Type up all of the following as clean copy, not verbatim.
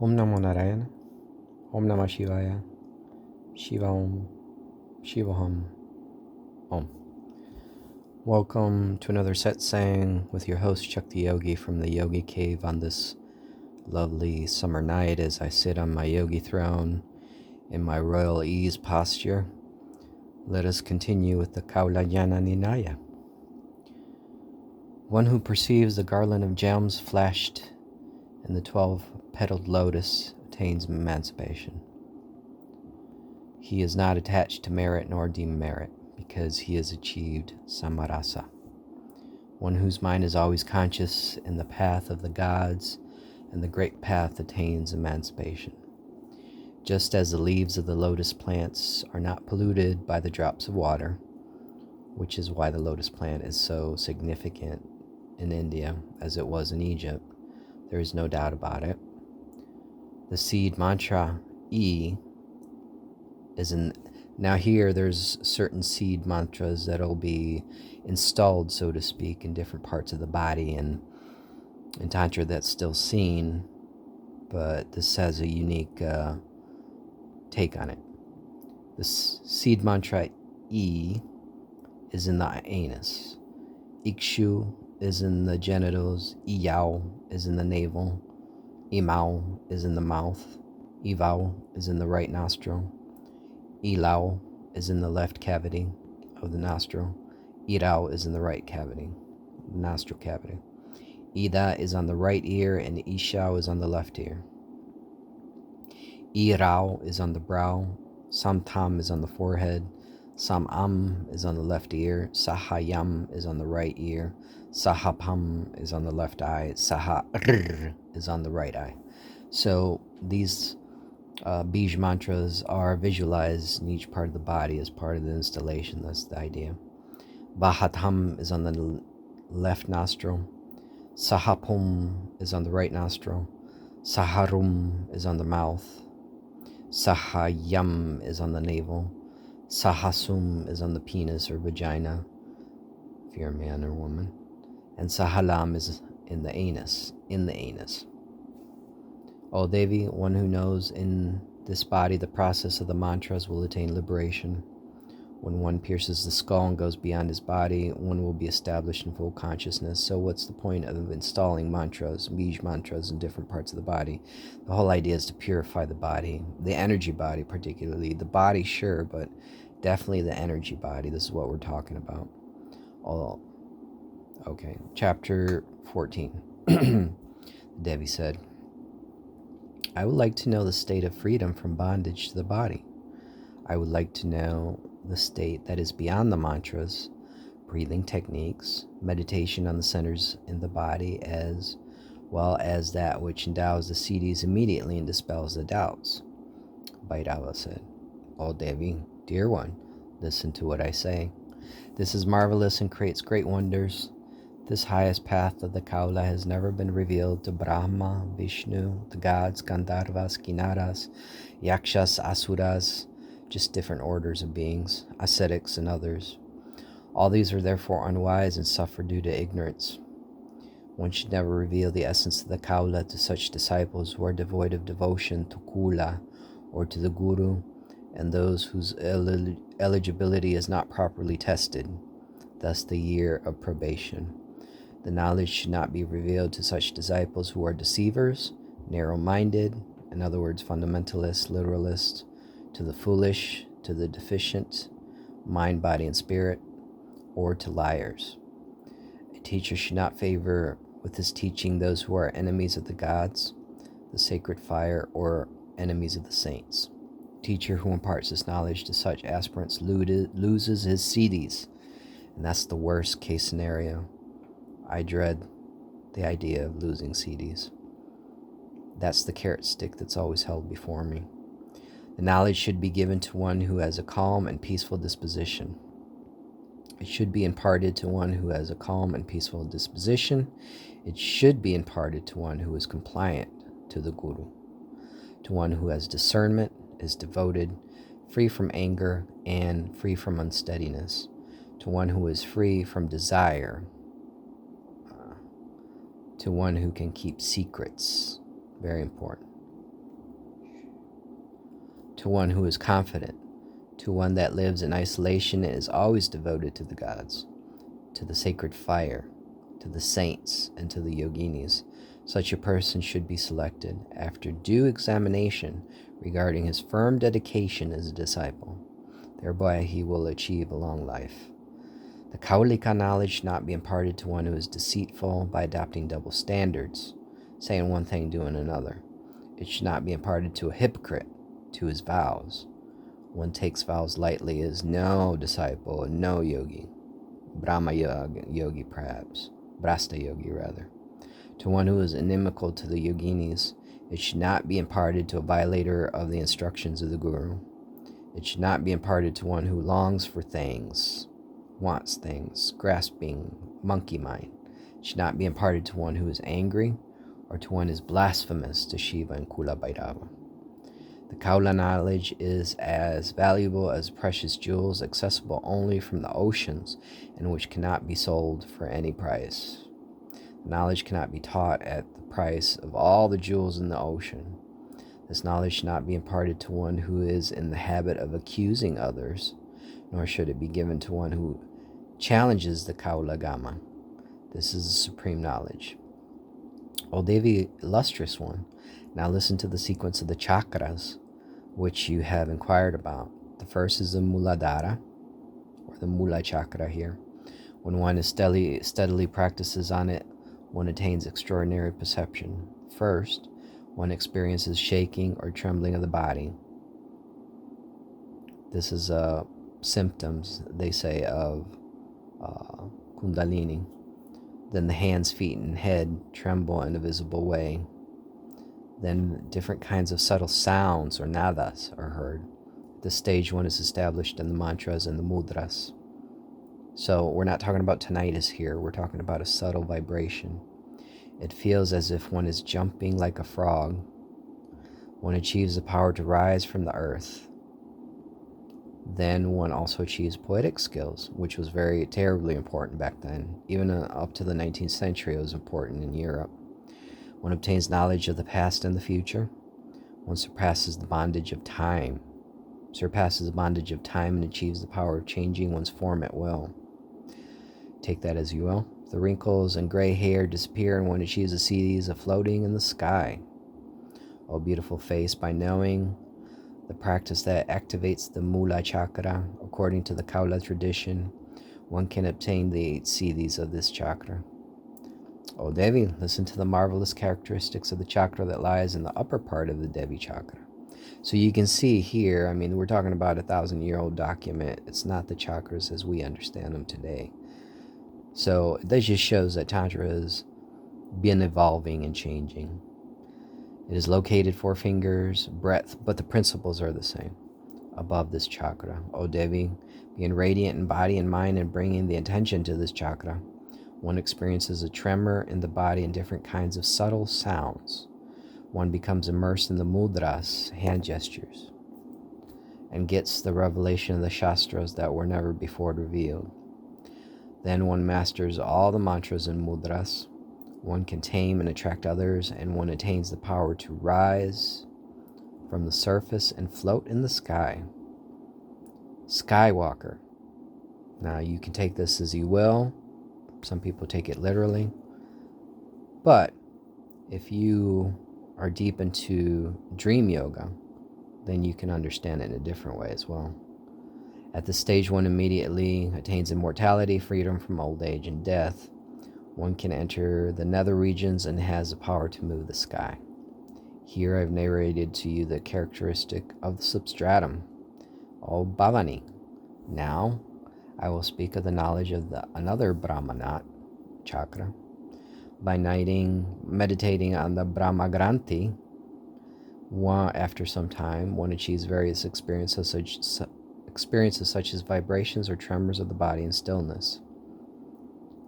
Om Namo Narayana, Om Namah Shivaya, Shiva Om, Shiva Hum, Om. Welcome to another Satsang with your host Shakti Yogi from the Yogi Cave on this lovely summer night as I sit on my yogi throne in my royal ease posture. Let us continue with the Kaula Jnana Nirnaya. One who perceives the garland of gems flashed in the 12-petaled lotus attains emancipation. He is not attached to merit nor demerit because he has achieved samarasa. One whose mind is always conscious in the path of the gods and the great path attains emancipation. Just as the leaves of the lotus plants are not polluted by the drops of water, which is why the lotus plant is so significant in India as it was in Egypt, there is no doubt about it. The seed mantra E is in. Now here there's certain seed mantras that'll be installed, so to speak, in different parts of the body, and in Tantra that's still seen, but this has a unique take on it. The seed mantra E is in the anus. Ikshu is in the genitals. Iyao is in the navel. Imao is in the mouth. Ivao is in the right nostril. Ilao is in the left cavity of the nostril. Irao is in the right cavity, nostril cavity. Ida is on the right ear and Ishao is on the left ear. Irao is on the brow. Samtam is on the forehead. Samam is on the left ear. Sahayam is on the right ear. Sahapam is on the left eye. Saha is on the right eye. So these Bij mantras are visualized in each part of the body as part of the installation. That's the idea. Bahatam is on the left nostril. Sahapum is on the right nostril. Saharum is on the mouth. Sahayam is on the navel. Sahasum is on the penis or vagina, if you're a man or woman. And Sahalam is in the anus, O Devi, one who knows in this body the process of the mantras will attain liberation. When one pierces the skull and goes beyond his body, one will be established in full consciousness. So what's the point of installing mantras, Bij mantras, in different parts of the body? The whole idea is to purify the body, the energy body particularly. The body, sure, but definitely the energy body. This is what we're talking about. Okay, chapter 14. Devi said, I would like to know the state of freedom from bondage to the body. I would like to know the state that is beyond the mantras, breathing techniques, meditation on the centers in the body, as well as that which endows the siddhis immediately and dispels the doubts. Bhairava said, O Devi, dear one, listen to what I say. This is marvelous and creates great wonders. This highest path of the Kaula has never been revealed to Brahma, Vishnu, the gods, Gandharvas, Kinnaras, Yakshas, Asuras, just different orders of beings, ascetics and others. All these are therefore unwise and suffer due to ignorance. One should never reveal the essence of the Kaula to such disciples who are devoid of devotion to Kula or to the Guru, and those whose eligibility is not properly tested, thus the year of probation. The knowledge should not be revealed to such disciples who are deceivers, narrow-minded, in other words, fundamentalists, literalists, to the foolish, to the deficient, mind, body, and spirit, or to liars. A teacher should not favor with his teaching those who are enemies of the gods, the sacred fire, or enemies of the saints. A teacher who imparts this knowledge to such aspirants loses his siddhis, and that's the worst case scenario. I dread the idea of losing siddhis. That's the carrot stick that's always held before me. The knowledge should be given to one who has a calm and peaceful disposition. It should be imparted to one who has a calm and peaceful disposition. It should be imparted to one who is compliant to the Guru, to one who has discernment, is devoted, free from anger, and free from unsteadiness, to one who is free from desire, to one who can keep secrets, very important, to one who is confident, to one that lives in isolation and is always devoted to the gods, to the sacred fire, to the saints, and to the yoginis. Such a person should be selected after due examination regarding his firm dedication as a disciple. Thereby he will achieve a long life. The Kaulika knowledge should not be imparted to one who is deceitful by adopting double standards, saying one thing, doing another. It should not be imparted to a hypocrite, to his vows. One takes vows lightly as no disciple, no yogi, Brahma yogi perhaps, Brasta yogi rather. To one who is inimical to the yoginis, it should not be imparted to a violator of the instructions of the Guru. It should not be imparted to one who longs for things, wants things, grasping, monkey mind. It should not be imparted to one who is angry or to one who is blasphemous to Shiva and Kula Bhairava. The Kaula knowledge is as valuable as precious jewels, accessible only from the oceans, and which cannot be sold for any price. Knowledge cannot be taught at the price of all the jewels in the ocean. This knowledge should not be imparted to one who is in the habit of accusing others, nor should it be given to one who challenges the Kaula Gama. This is the supreme knowledge. O Devi, illustrious one, now listen to the sequence of the chakras, which you have inquired about. The first is the Muladhara, or the Mula chakra here. When one is steadily practices on it, one attains extraordinary perception. First, one experiences shaking or trembling of the body. This is symptoms, they say, of Kundalini. Then the hands, feet, and head tremble in a visible way. Then different kinds of subtle sounds or nadas are heard. At this stage, one is established in the mantras and the mudras. So we're not talking about tinnitus here. We're talking about a subtle vibration. It feels as if one is jumping like a frog. One achieves the power to rise from the earth. Then one also achieves poetic skills, which was terribly important back then. Even up to the 19th century, it was important in Europe. One obtains knowledge of the past and the future. One surpasses the bondage of time and achieves the power of changing one's form at will. Take that as you will. The wrinkles and gray hair disappear and one achieves to see these floating in the sky. O beautiful face, by knowing the practice that activates the Mula chakra, according to the Kaula tradition, one can obtain the 8 siddhis of this chakra. O Devi, listen to the marvelous characteristics of the chakra that lies in the upper part of the Devi chakra. So you can see here, we're talking about a 1,000-year-old document. It's not the chakras as we understand them today. So that just shows that Tantra has been evolving and changing. It is located 4 fingers breadth, but the principles are the same. Above this chakra, O Devi, being radiant in body and mind and bringing the attention to this chakra, one experiences a tremor in the body and different kinds of subtle sounds. One becomes immersed in the mudras, hand gestures, and gets the revelation of the Shastras that were never before revealed. Then one masters all the mantras and mudras. One can tame and attract others, and one attains the power to rise from the surface and float in the sky. Skywalker. Now you can take this as you will. Some people take it literally. But if you are deep into dream yoga, then you can understand it in a different way as well. At this stage, one immediately attains immortality, freedom from old age and death. One can enter the nether regions and has the power to move the sky. Here I've narrated to you the characteristic of the substratum, O Bhavani. Now I will speak of the knowledge of another Brahmanat chakra. By meditating on the Brahma Granthi, after some time, one achieves various experiences such as vibrations or tremors of the body and stillness.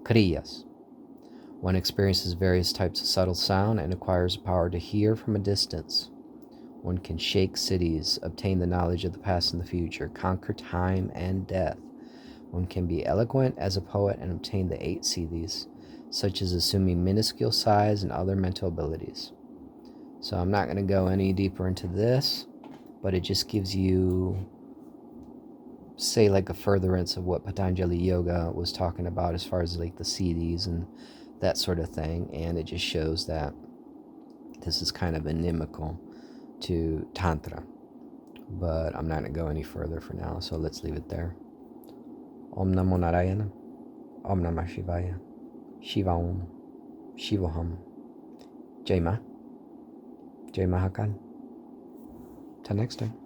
Kriyas. One experiences various types of subtle sound and acquires the power to hear from a distance. One can shake cities, obtain the knowledge of the past and the future, conquer time and death. One can be eloquent as a poet and obtain the 8 siddhis, such as assuming minuscule size and other mental abilities. So I'm not going to go any deeper into this, but it just gives you, say, like a furtherance of what Patanjali Yoga was talking about as far as like the siddhis and that sort of thing. And it just shows that this is kind of inimical to Tantra. But I'm not going to go any further for now, so let's leave it there. Om Namo Narayana. Om Namah Shivaya. Shiva Om. Shivoham. Jai Ma. Jai Mahakal. Till next time.